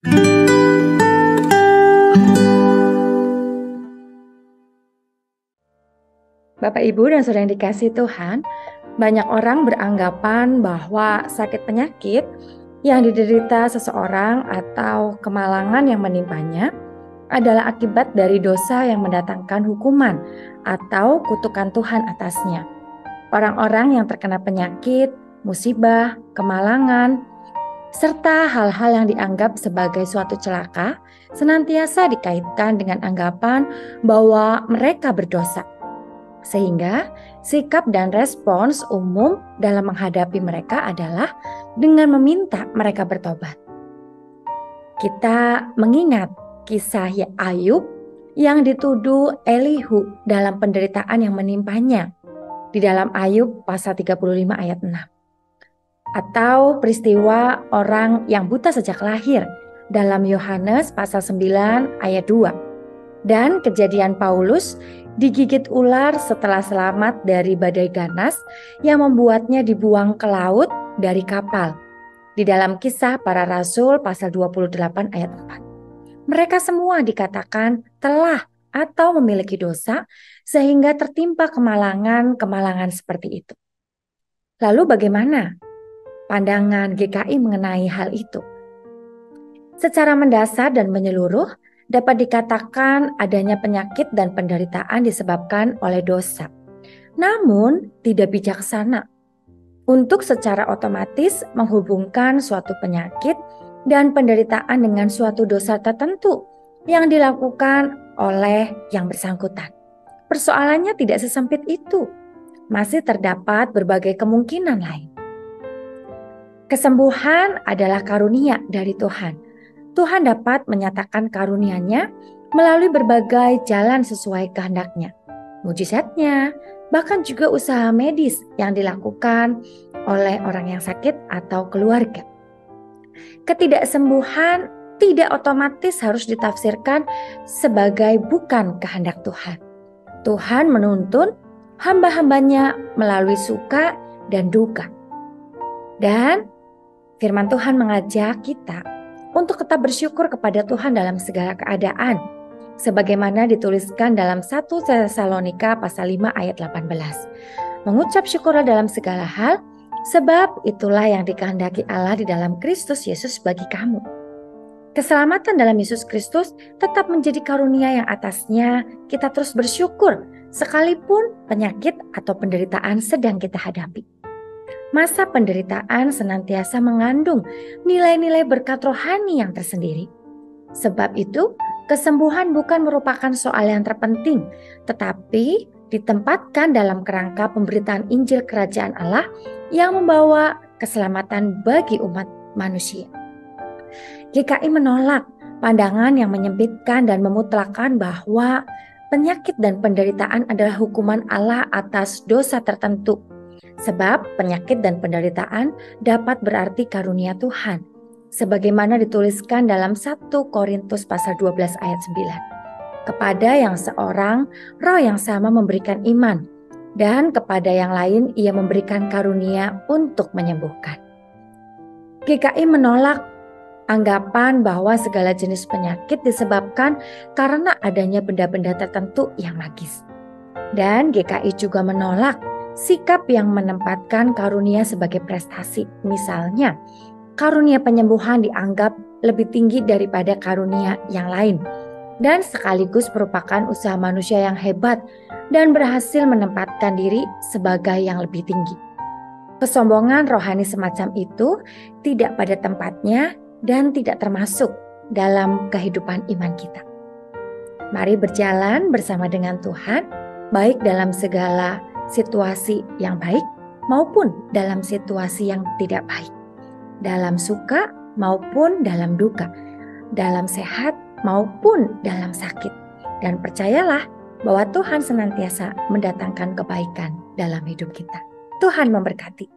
Bapak, Ibu, dan Saudara yang dikasihi Tuhan, banyak orang beranggapan bahwa sakit penyakit yang diderita seseorang atau kemalangan yang menimpanya adalah akibat dari dosa yang mendatangkan hukuman atau kutukan Tuhan atasnya. Orang-orang yang terkena penyakit, musibah, kemalangan, serta hal-hal yang dianggap sebagai suatu celaka senantiasa dikaitkan dengan anggapan bahwa mereka berdosa. Sehingga sikap dan respons umum dalam menghadapi mereka adalah dengan meminta mereka bertobat. Kita mengingat kisah Ayub yang dituduh Elihu dalam penderitaan yang menimpanya di dalam Ayub pasal 35 ayat 6. Atau peristiwa orang yang buta sejak lahir dalam Yohanes pasal 9 ayat 2. Dan kejadian Paulus digigit ular setelah selamat dari badai ganas yang membuatnya dibuang ke laut dari kapal. Di dalam Kisah Para Rasul pasal 28 ayat 4. Mereka semua dikatakan telah atau memiliki dosa sehingga tertimpa kemalangan seperti itu. Lalu bagaimana pandangan GKI mengenai hal itu? Secara mendasar dan menyeluruh, dapat dikatakan adanya penyakit dan penderitaan disebabkan oleh dosa. Namun tidak bijaksana untuk secara otomatis menghubungkan suatu penyakit dan penderitaan dengan suatu dosa tertentu yang dilakukan oleh yang bersangkutan. Persoalannya tidak sesempit itu. Masih terdapat berbagai kemungkinan lain. Kesembuhan adalah karunia dari Tuhan. Tuhan dapat menyatakan karunia-Nya melalui berbagai jalan sesuai kehendak-Nya. Mujizatnya, bahkan juga usaha medis yang dilakukan oleh orang yang sakit atau keluarga. Ketidaksembuhan tidak otomatis harus ditafsirkan sebagai bukan kehendak Tuhan. Tuhan menuntun hamba-hambanya melalui suka dan duka. Dan firman Tuhan mengajak kita untuk tetap bersyukur kepada Tuhan dalam segala keadaan, sebagaimana dituliskan dalam 1 Tesalonika pasal 5 ayat 18. Mengucap syukurlah dalam segala hal, sebab itulah yang dikehendaki Allah di dalam Kristus Yesus bagi kamu. Keselamatan dalam Yesus Kristus tetap menjadi karunia yang atasnya kita terus bersyukur, sekalipun penyakit atau penderitaan sedang kita hadapi. Masa penderitaan senantiasa mengandung nilai-nilai berkat rohani yang tersendiri. Sebab itu, kesembuhan bukan merupakan soal yang terpenting, tetapi ditempatkan dalam kerangka pemberitaan Injil Kerajaan Allah yang membawa keselamatan bagi umat manusia. GKI menolak pandangan yang menyempitkan dan memutlakan bahwa penyakit dan penderitaan adalah hukuman Allah atas dosa tertentu. Sebab penyakit dan penderitaan dapat berarti karunia Tuhan, sebagaimana dituliskan dalam 1 Korintus pasal 12 ayat 9. Kepada yang seorang, roh yang sama memberikan iman, dan kepada yang lain ia memberikan karunia untuk menyembuhkan. GKI menolak anggapan bahwa segala jenis penyakit disebabkan karena adanya benda-benda tertentu yang magis. Dan GKI juga menolak sikap yang menempatkan karunia sebagai prestasi. Misalnya, karunia penyembuhan dianggap lebih tinggi daripada karunia yang lain dan sekaligus merupakan usaha manusia yang hebat dan berhasil menempatkan diri sebagai yang lebih tinggi. Kesombongan rohani semacam itu tidak pada tempatnya dan tidak termasuk dalam kehidupan iman kita. Mari berjalan bersama dengan Tuhan, baik dalam segala situasi yang baik maupun dalam situasi yang tidak baik, dalam suka maupun dalam duka, dalam sehat maupun dalam sakit. Dan percayalah bahwa Tuhan senantiasa mendatangkan kebaikan dalam hidup kita. Tuhan memberkati.